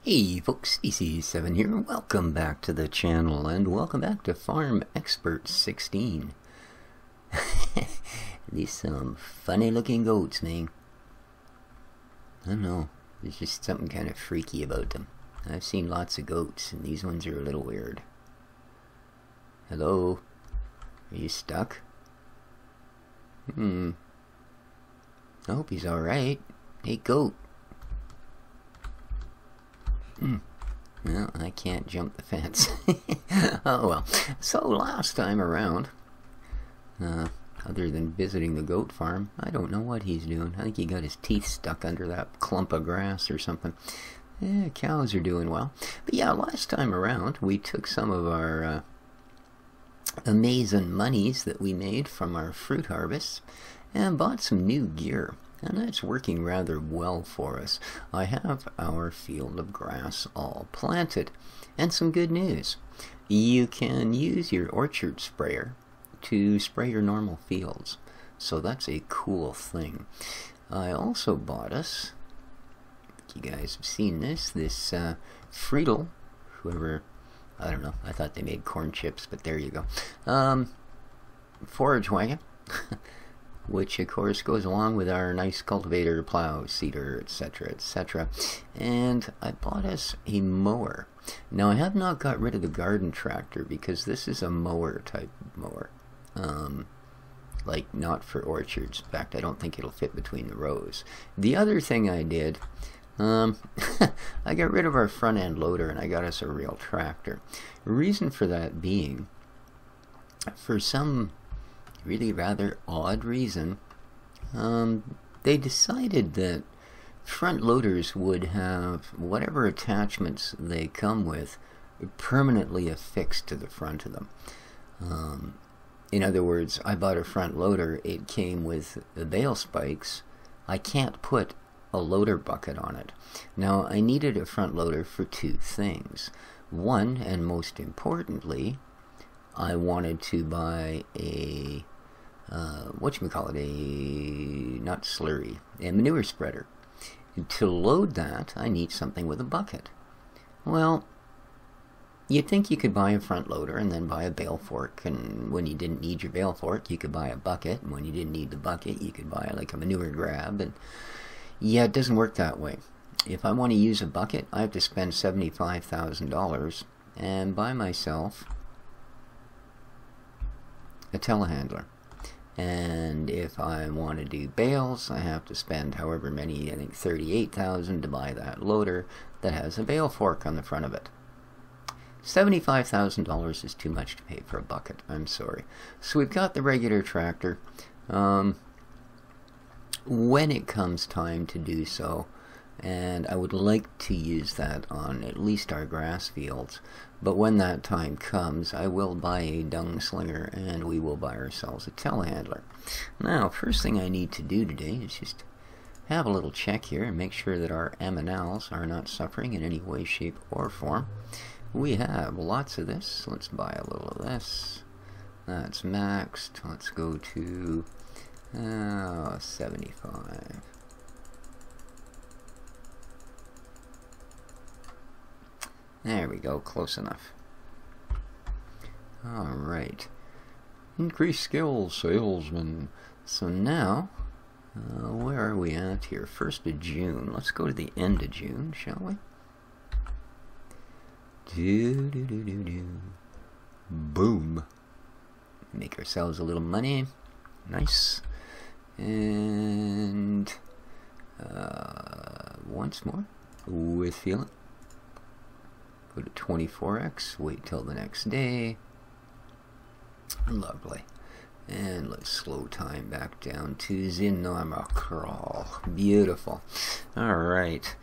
Hey folks, DC7 here, welcome back to the channel, and welcome back to Farm Expert 16. These some funny looking goats, man. I don't know, there's just something kind of freaky about them. I've seen lots of goats, and these ones are a little weird. Hello? Are you stuck? I hope he's alright. Hey goat. Well, I can't jump the fence. Oh well. So last time around, other than visiting the goat farm, I don't know what he's doing. I think he got his teeth stuck under that clump of grass or something. Cows are doing well. But yeah, last time around, we took some of our amazing monies that we made from our fruit harvests and bought some new gear. And that's working rather well for us. I have our field of grass all planted. And some good news. You can use your orchard sprayer to spray your normal fields. So that's a cool thing. I also bought us, you guys have seen this Friedel, whoever, I don't know, I thought they made corn chips, but there you go. Forage wagon. Which of course goes along with our nice cultivator, plow, seeder, etc., etc. And I bought us a mower. Now I have not got rid of the garden tractor because this is a mower type mower. Like not for orchards. In fact, I don't think it'll fit between the rows. The other thing I did, I got rid of our front end loader and I got us a real tractor. The reason for that being, for some really rather odd reason, they decided that front loaders would have whatever attachments they come with permanently affixed to the front of them. In other words, I bought a front loader, it came with the bale spikes. I can't put a loader bucket on it. Now I needed a front loader for two things. One, and most importantly, I wanted to buy a not slurry, a manure spreader. To load that, I need something with a bucket. Well, you'd think you could buy a front loader and then buy a bale fork, and when you didn't need your bale fork, you could buy a bucket, and when you didn't need the bucket, you could buy like a manure grab, and yeah, it doesn't work that way. If I want to use a bucket, I have to spend $75,000 and buy myself a telehandler. And if I want to do bales, I have to spend however many, I think $38,000 to buy that loader that has a bale fork on the front of it. $75,000 is too much to pay for a bucket. I'm sorry. So we've got the regular tractor. When it comes time to do so, and I would like to use that on at least our grass fields, but when that time comes, I will buy a dung slinger and we will buy ourselves a telehandler. Now, first thing I need to do today is just have a little check here and make sure that our aminals are not suffering in any way, shape, or form. We have lots of this. Let's buy a little of this. That's maxed. Let's go to 75. There we go, close enough. Alright. Increase skills, salesman. So now, where are we at here? 1st of June. Let's go to the end of June, shall we? Boom. Make ourselves a little money. Nice. And once more, with feeling. Go to 24x, wait till the next day. Lovely. And let's slow time back down to the normal crawl. Beautiful. Alright.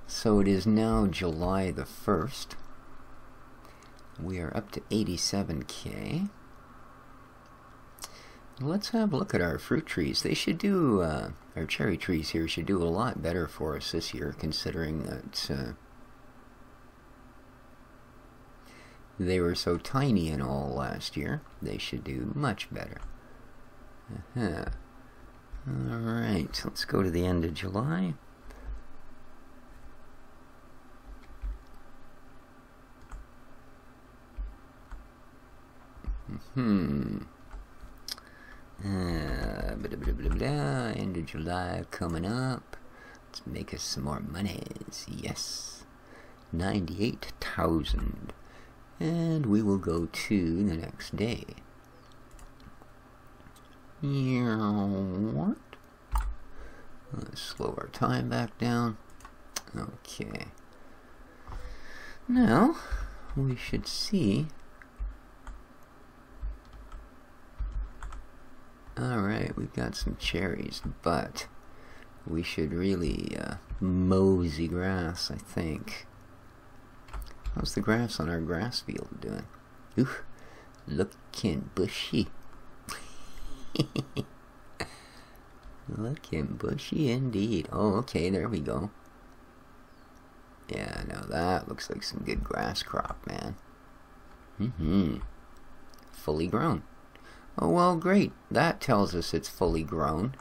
So it is now July the 1st. We are up to 87k. Let's have a look at our fruit trees. They should do, our cherry trees here should do a lot better for us this year, considering that they were so tiny and all last year. They should do much better. Alright, let's go to the end of July. Blah, blah, blah, blah. End of July coming up. Let's make us some more monies. Yes. 98,000. And we will go to the next day. What? Let's slow our time back down. Okay. Now, we should see. Alright, we've got some cherries, but we should really mosey grass, I think. How's the grass on our grass field doing? Ooh, looking bushy. Looking bushy indeed. Oh, okay, there we go. Yeah, now that looks like some good grass crop, man. Fully grown. Oh, well, great. That tells us it's fully grown.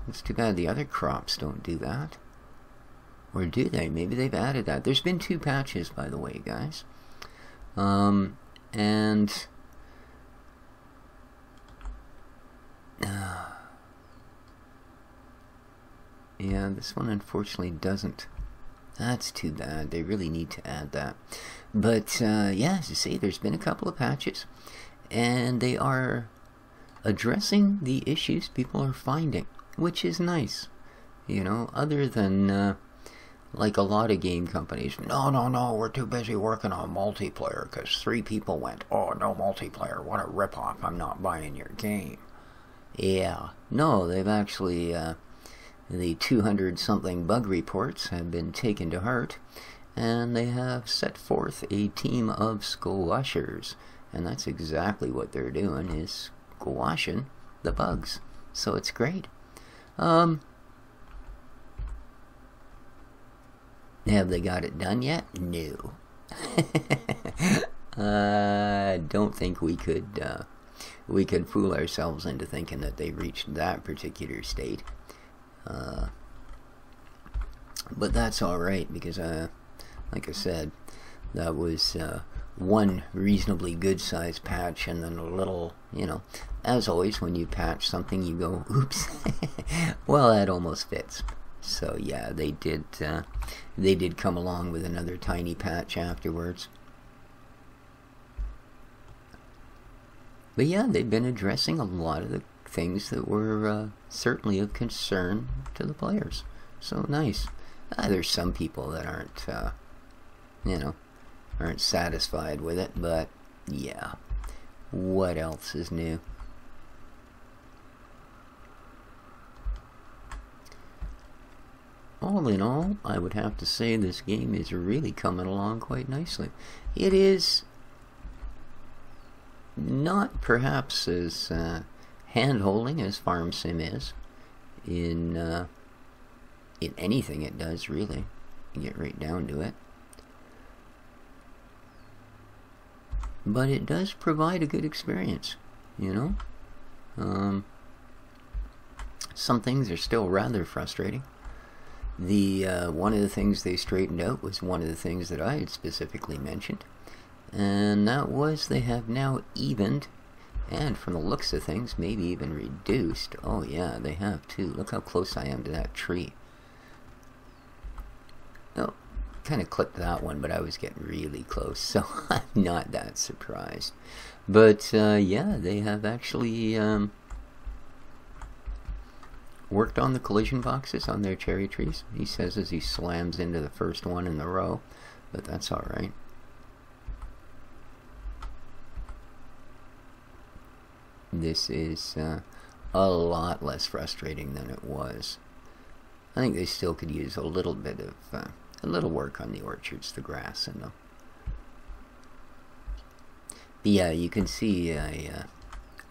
It's too bad the other crops don't do that. Or do they? Maybe they've added that. There's been 2 patches, by the way, guys. Yeah, this one unfortunately doesn't. That's too bad. They really need to add that. But, yeah, as you see, there's been a couple of patches. And they are addressing the issues people are finding, which is nice. You know, other than, like a lot of game companies, no, we're too busy working on multiplayer because 3 people went, oh, no multiplayer, what a ripoff, I'm not buying your game. Yeah, no, they've actually, the 200-something bug reports have been taken to heart, and they have set forth a team of squashers. And that's exactly what they're doing, is squashing the bugs. So it's great. Have they got it done yet? No. I don't think we could fool ourselves into thinking that they reached that particular state. But that's alright, because, like I said, that was one reasonably good-sized patch, and then a little, you know, as always, when you patch something, you go, oops. Well, that almost fits. So yeah, they did come along with another tiny patch afterwards. But yeah, they've been addressing a lot of the things that were certainly of concern to the players. So nice. There's some people that aren't, you know, aren't satisfied with it, but yeah. What else is new? All in all, I would have to say this game is really coming along quite nicely. It is not perhaps as hand-holding as Farm Sim is in anything it does, really. You get right down to it. But it does provide a good experience, you know? Some things are still rather frustrating. One of the things they straightened out was one of the things that I had specifically mentioned, and that was they have now evened, and from the looks of things, maybe even reduced. Oh yeah, they have too. Look how close I am to that tree. Oh, kind of clipped that one, but I was getting really close, so I'm not that surprised. But yeah, they have actually worked on the collision boxes on their cherry trees. He says as he slams into the first one in the row, but that's alright. This is a lot less frustrating than it was. I think they still could use a little bit of a little work on the orchards, the grass in them. But yeah, you can see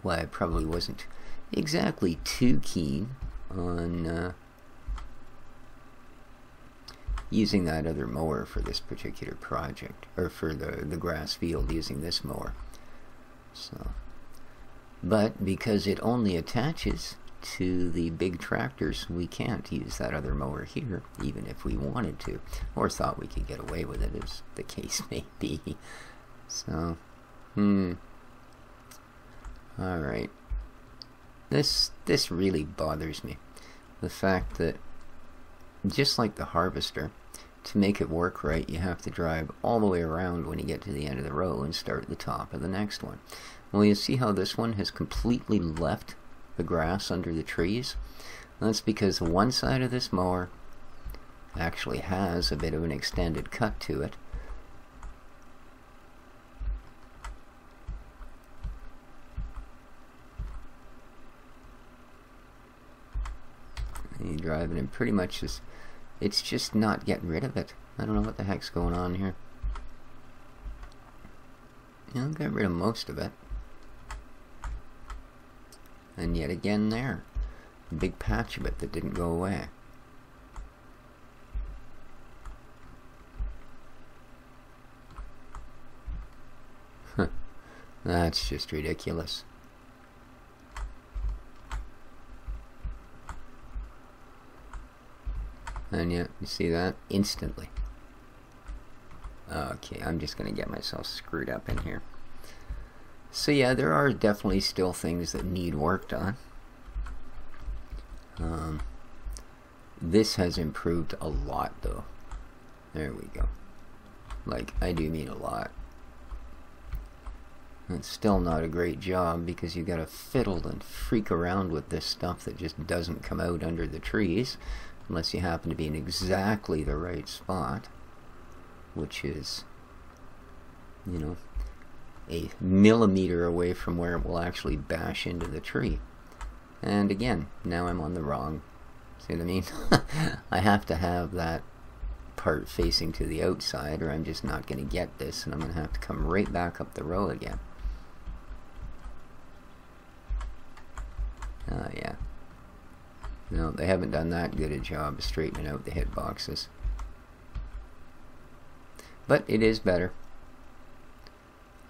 why I probably wasn't exactly too keen on using that other mower for this particular project, or for the grass field, using this mower. So, but because it only attaches to the big tractors, we can't use that other mower here, even if we wanted to, or thought we could get away with it, as the case may be. So, Alright. This really bothers me. The fact that, just like the harvester, to make it work right, you have to drive all the way around when you get to the end of the row and start at the top of the next one. Well, you see how this one has completely left the grass under the trees? That's because one side of this mower actually has a bit of an extended cut to it. And you drive it and pretty much just, it's just not getting rid of it. I don't know what the heck's going on here. I'll get rid of most of it. And yet again there, a big patch of it that didn't go away. That's just ridiculous. And yet, you see that? Instantly. Okay, I'm just going to get myself screwed up in here. So yeah, there are definitely still things that need worked on. This has improved a lot though. There we go. Like, I do mean a lot. It's still not a great job because you gotta fiddle and freak around with this stuff that just doesn't come out under the trees unless you happen to be in exactly the right spot, which is, you know, a millimeter away from where it will actually bash into the tree. And again, now I'm on the wrong, see what I mean? I have to have that part facing to the outside or I'm just not going to get this, and I'm going to have to come right back up the row again. Yeah. No, they haven't done that good a job of straightening out the hitboxes. But it is better.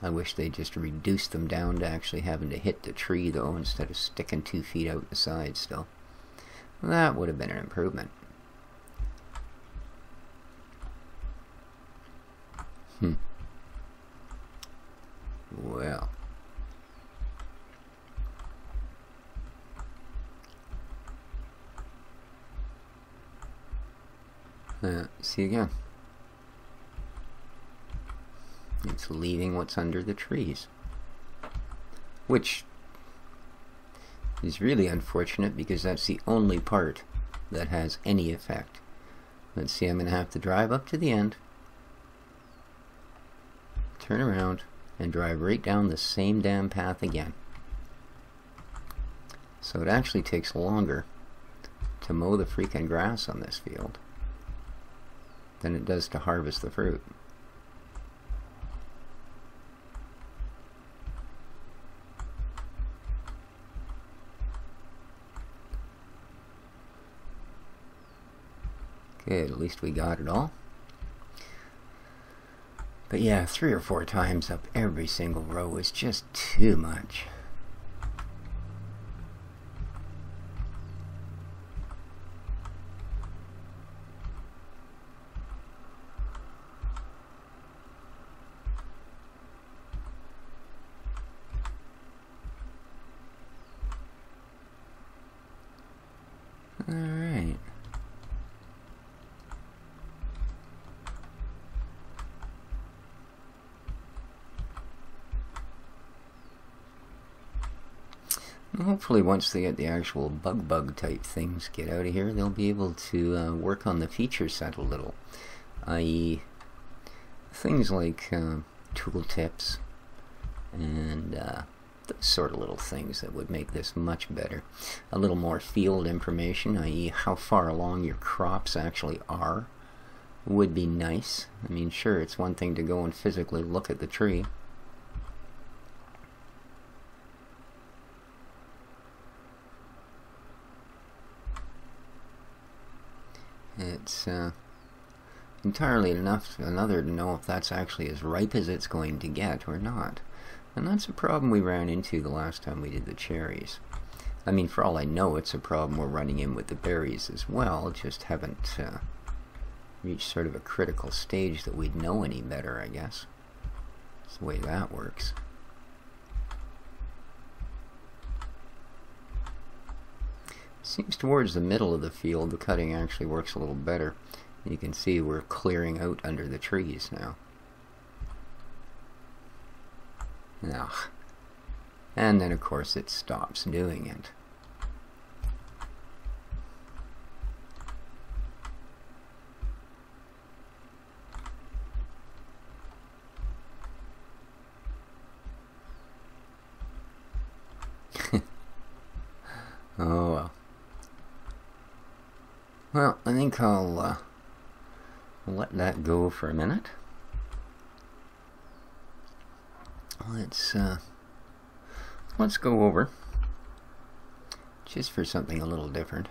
I wish they just reduced them down to actually having to hit the tree though, instead of sticking 2 feet out the side still. That would have been an improvement. Well. See again. It's leaving what's under the trees. Which is really unfortunate because that's the only part that has any effect. Let's see, I'm going to have to drive up to the end, turn around, and drive right down the same damn path again. So it actually takes longer to mow the freaking grass on this field than it does to harvest the fruit. Good, at least we got it all. But yeah, 3 or 4 times up every single row is just too much. Alright. Hopefully once they get the actual bug type things get out of here, they'll be able to work on the feature set a little, i.e. things like tool tips and those sort of little things that would make this much better. A little more field information, i.e. how far along your crops actually are, would be nice. I mean, sure, it's one thing to go and physically look at the tree. It's entirely another to know if that's actually as ripe as it's going to get or not. And that's a problem we ran into the last time we did the cherries. I mean, for all I know, it's a problem we're running in with the berries as well, just haven't reached sort of a critical stage that we'd know any better, I guess. That's the way that works. Seems towards the middle of the field the cutting actually works a little better. You can see we're clearing out under the trees now. Ugh. And then of course it stops doing it. Oh well. Well, I think I'll let that go for a minute. Let's go over just for something a little different.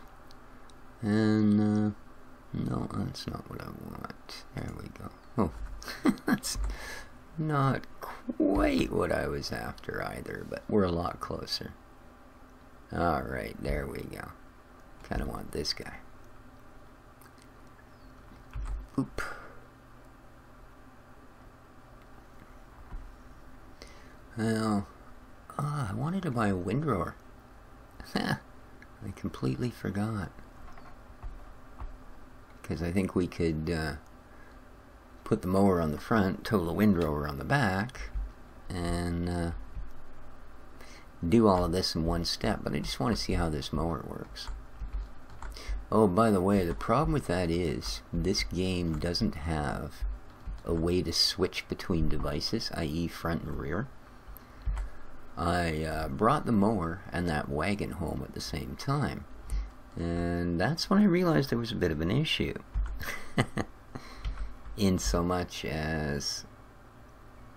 And no, that's not what I want. There we go. Oh, that's not quite what I was after either, but we're a lot closer. Alright, there we go. Kind of want this guy. Oop. Well, I wanted to buy a windrower. I completely forgot. Because I think we could put the mower on the front, tow the windrower on the back, and do all of this in one step. But I just want to see how this mower works. Oh, by the way, the problem with that is this game doesn't have a way to switch between devices, i.e. front and rear. I brought the mower and that wagon home at the same time, and that's when I realized there was a bit of an issue. In so much as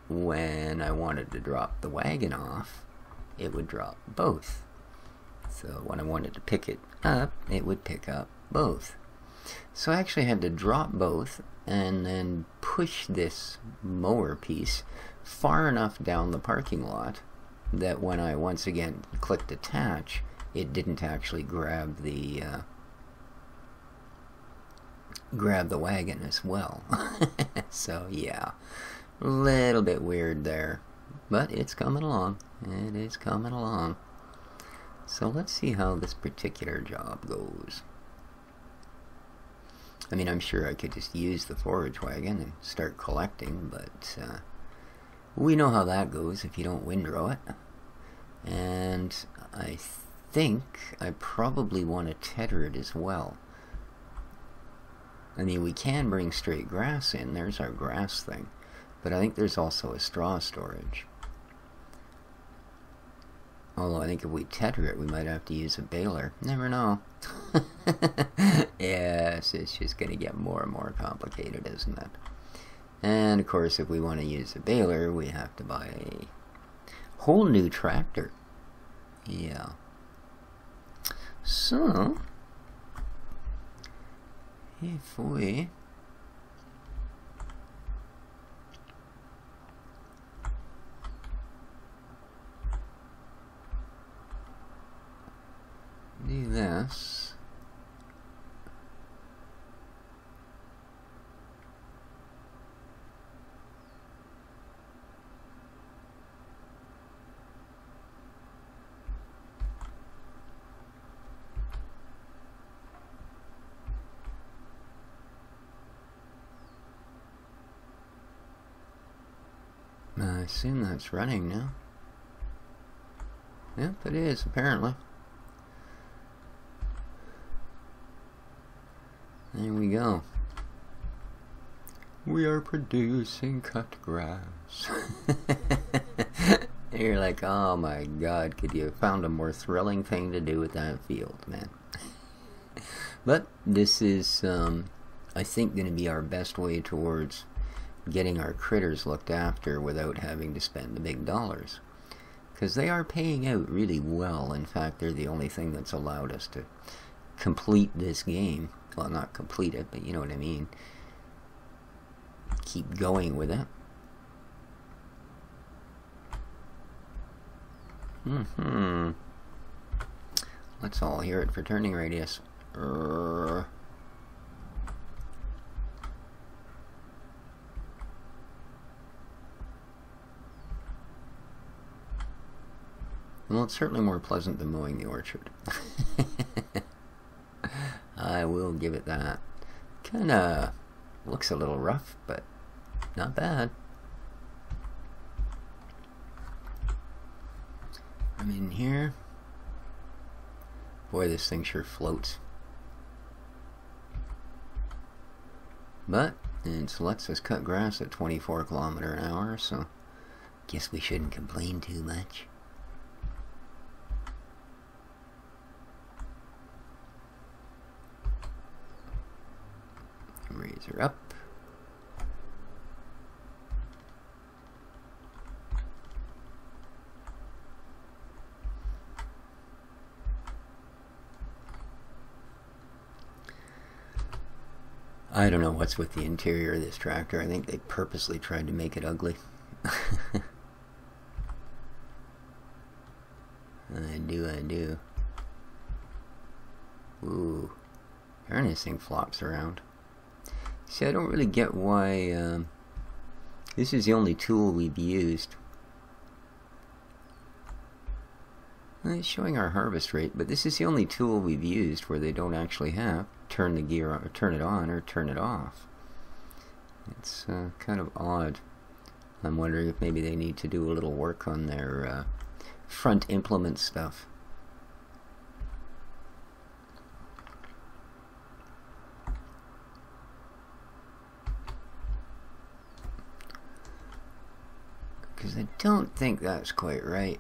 when I wanted to drop the wagon off, it would drop both. So when I wanted to pick it up, it would pick up both. So I actually had to drop both and then push this mower piece far enough down the parking lot that when I once again clicked attach, it didn't actually grab the wagon as well. So yeah, a little bit weird there, but it's coming along. It is coming along. So let's see how this particular job goes. I mean, I'm sure I could just use the forage wagon and start collecting, but we know how that goes if you don't windrow it. And I think I probably want to tether it as well. I mean, we can bring straight grass in. There's our grass thing. But I think there's also a straw storage. Although I think if we tether it, we might have to use a baler. Never know. Yes, it's just going to get more and more complicated, isn't it? And of course, if we want to use a baler, we have to buy a whole new tractor. Yeah. So, if we do this, I assume that's running now. Yep, it is, apparently. There we go. We are producing cut grass. You're like, oh my god, could you have found a more thrilling thing to do with that field, man? But this is, I think, going to be our best way towards getting our critters looked after without having to spend the big dollars. Because they are paying out really well. In fact, they're the only thing that's allowed us to complete this game. Well, not complete it, but you know what I mean. Keep going with it. Let's all hear it for turning radius. Well, it's certainly more pleasant than mowing the orchard. I will give it that. Kinda looks a little rough, but not bad. I'm in here. Boy, this thing sure floats. But it lets us cut grass at 24 km/h, so guess we shouldn't complain too much. Raise her up. I don't know what's with the interior of this tractor. I think they purposely tried to make it ugly. I do. Ooh. Darn, this thing flops around. See, I don't really get why this is the only tool we've used. It's showing our harvest rate, but this is the only tool we've used where they don't actually have turn the gear or turn it on or turn it off. It's kind of odd. I'm wondering if maybe they need to do a little work on their front implement stuff. Because I don't think that's quite right.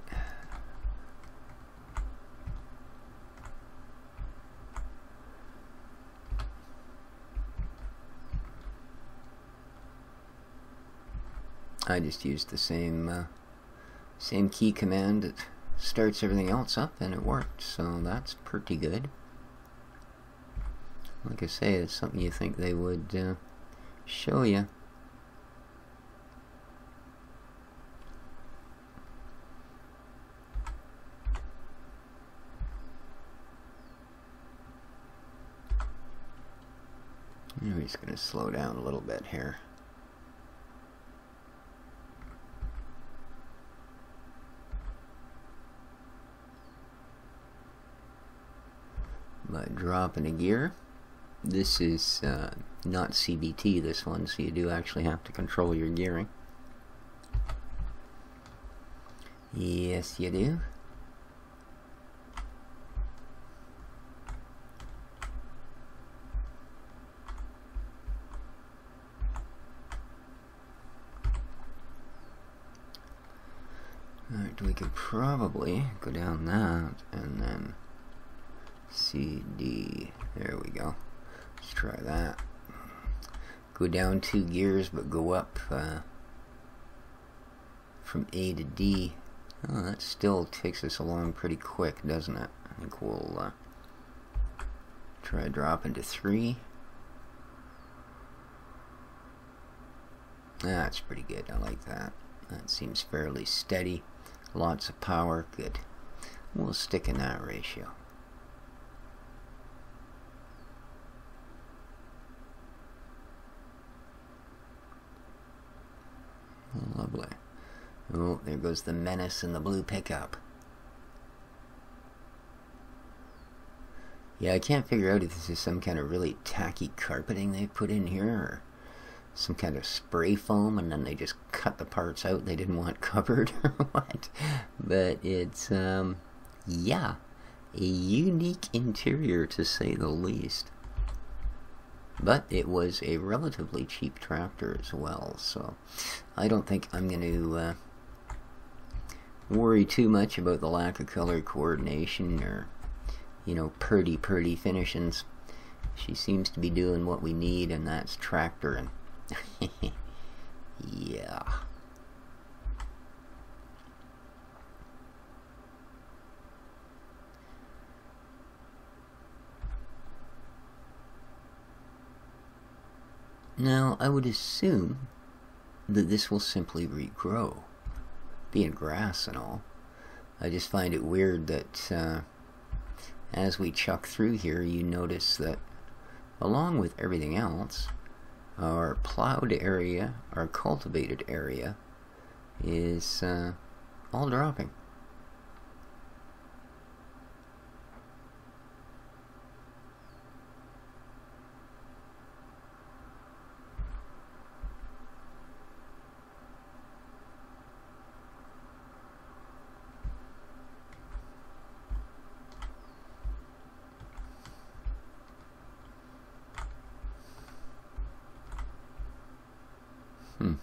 I just used the same key command that starts everything else up, and it worked, so that's pretty good. Like I say, it's something you think they would show you. We're just going to slow down a little bit here. By dropping a gear. This is not CBT, this one, so you do actually have to control your gearing. Yes, you do. Alright, we could probably go down that and then C, D, there we go. Let's try that. Go down 2 gears, but go up from A to D. Oh, that still takes us along pretty quick, doesn't it? I think we'll try dropping to 3. That's pretty good, I like that. That seems fairly steady. Lots of power, good. We'll stick in that ratio. Lovely. Oh, there goes the menace in the blue pickup. Yeah, I can't figure out if this is some kind of really tacky carpeting they put in here, or some kind of spray foam, and then they just cut the parts out they didn't want covered, or what. But it's, yeah, a unique interior to say the least. But it was a relatively cheap tractor as well, so I don't think I'm going to worry too much about the lack of color coordination or, you know, pretty finishings. She seems to be doing what we need, and that's tractoring. Yeah. Now, I would assume that this will simply regrow, being grass and all. I just find it weird that as we chuck through here, you notice that along with everything else, our plowed area, our cultivated area, is all dropping. Yeah,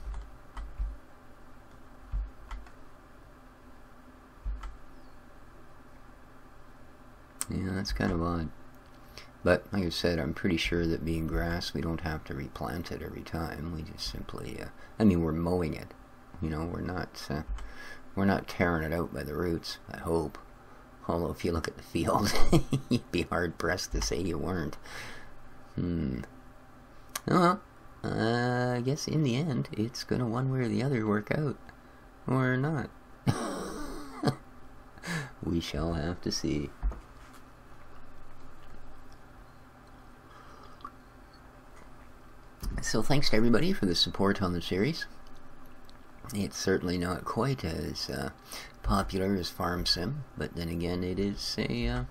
that's kind of odd. But like I said, I'm pretty sure that being grass, we don't have to replant it every time. We just simply, I mean, we're mowing it. You know, we're not tearing it out by the roots, I hope. Although if you look at the field, you'd be hard-pressed to say you weren't. Well, I guess in the end, it's going to one way or the other work out. Or not. We shall have to see. So thanks to everybody for the support on the series. It's certainly not quite as popular as Farm Sim, but then again it is a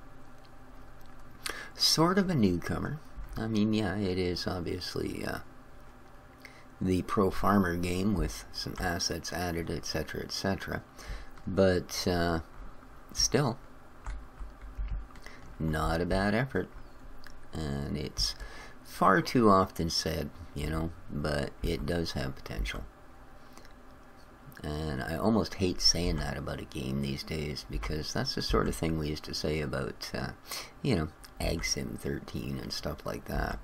sort of a newcomer. I mean, yeah, it is obviously the pro farmer game with some assets added, etc., etc. But still, not a bad effort. And it's far too often said, you know, but it does have potential. And I almost hate saying that about a game these days, because that's the sort of thing we used to say about, you know, Ag Sim 13 and stuff like that.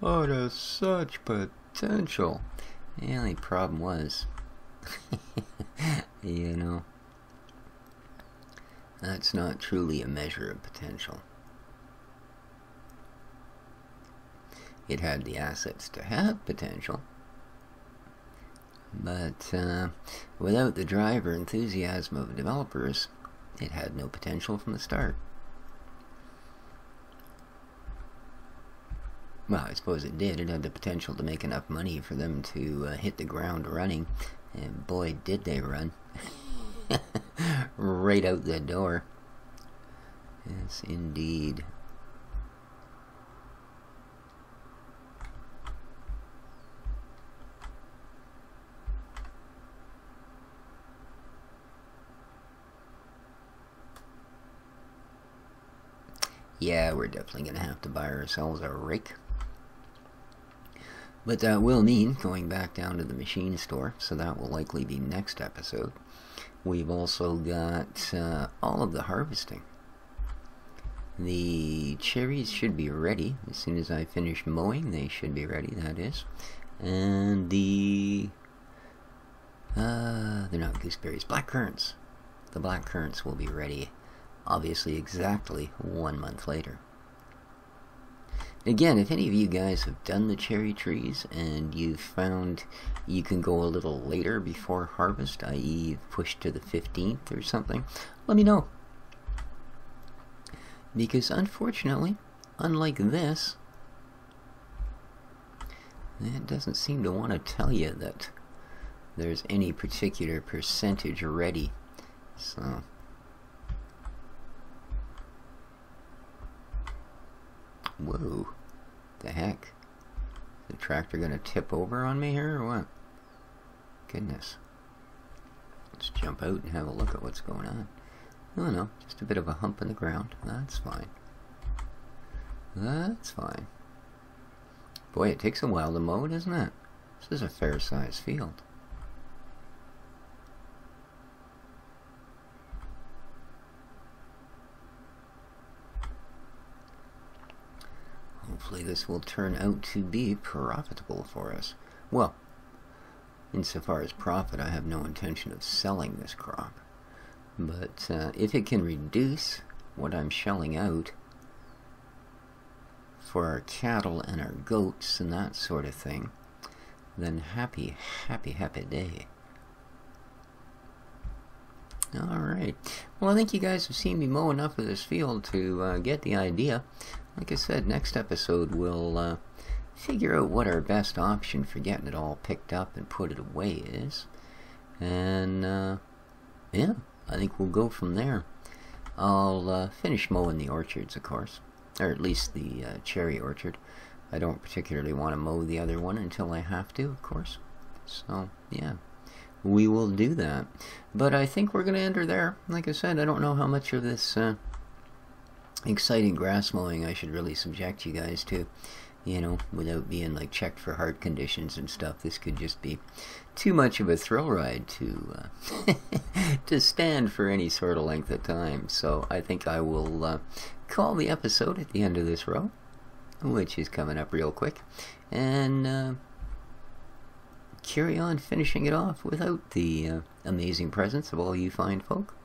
Oh, it has such potential. The only problem was, you know, that's not truly a measure of potential. It had the assets to have potential, but without the drive or enthusiasm of developers, it had no potential from the start. Well, I suppose it did. It had the potential to make enough money for them to hit the ground running, and boy, did they run. Right out the door. Yes, indeed. Yeah, we're definitely going to have to buy ourselves a rake. But that will mean going back down to the machine store, so that will likely be next episode. We've also got all of the harvesting. The cherries should be ready as soon as I finish mowing. They should be ready, that is. And the... they're not gooseberries, black currants. The black currants will be ready, obviously, exactly 1 month later. Again, if any of you guys have done the cherry trees and you've found you can go a little later before harvest, i.e. you've pushed to the 15th or something, let me know. Because unfortunately, unlike this, it doesn't seem to want to tell you that there's any particular percentage ready. So... whoa, the heck? Is the tractor gonna tip over on me here or what? Goodness. Let's jump out and have a look at what's going on. Oh no, just a bit of a hump in the ground. That's fine. That's fine. Boy, it takes a while to mow, doesn't it? This is a fair-sized field. Hopefully this will turn out to be profitable for us. Well, insofar as profit, I have no intention of selling this crop. But if it can reduce what I'm shelling out for our cattle and our goats and that sort of thing, then happy, happy, happy day. Alright. Well, I think you guys have seen me mow enough of this field to get the idea. Like I said, next episode we'll figure out what our best option for getting it all picked up and put it away is. And, yeah, I think we'll go from there. I'll finish mowing the orchards, of course. Or at least the cherry orchard. I don't particularly want to mow the other one until I have to, of course. So, yeah. We will do that. But I think we're going to end her there. Like I said, I don't know how much of this exciting grass mowing I should really subject you guys to. you know, without being like checked for heart conditions and stuff. This could just be too much of a thrill ride to to stand for any sort of length of time. So I think I will call the episode at the end of this row, which is coming up real quick, and carry on finishing it off without the amazing presence of all you fine folk.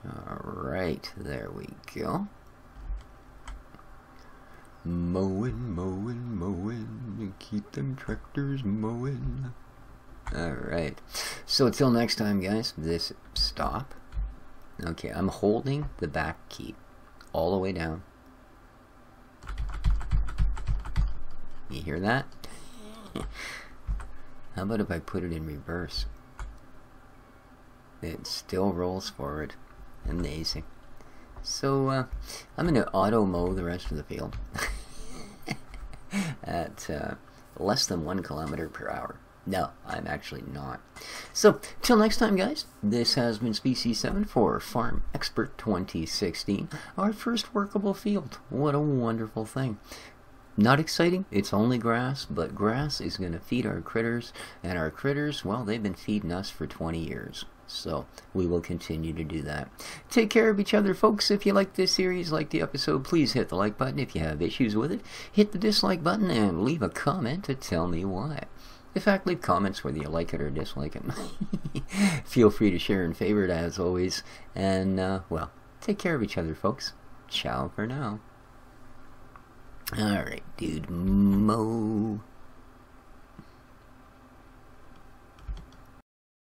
Alright, there we go. Mowing, mowing, mowing, keep them tractors mowing. Alright, so till next time, guys, this stop. Okay, I'm holding the back key all the way down. You hear that? How about if I put it in reverse? It still rolls forward. Amazing. So I'm going to auto mow the rest of the field at less than 1 kilometer per hour. No, I'm actually not. So till next time, guys, this has been Species 7 for Farm Expert 2016, our first workable field. What a wonderful thing. Not exciting, it's only grass, but grass is going to feed our critters, and our critters, well, they've been feeding us for 20 years. So we will continue to do that. Take care of each other, folks. If you like this series, like the episode, please hit the like button. If you have issues with it, hit the dislike button and leave a comment to tell me why. In fact, leave comments whether you like it or dislike it. Feel free to share and favorite as always. And, well, take care of each other, folks. Ciao for now. Alright, dude. Mo.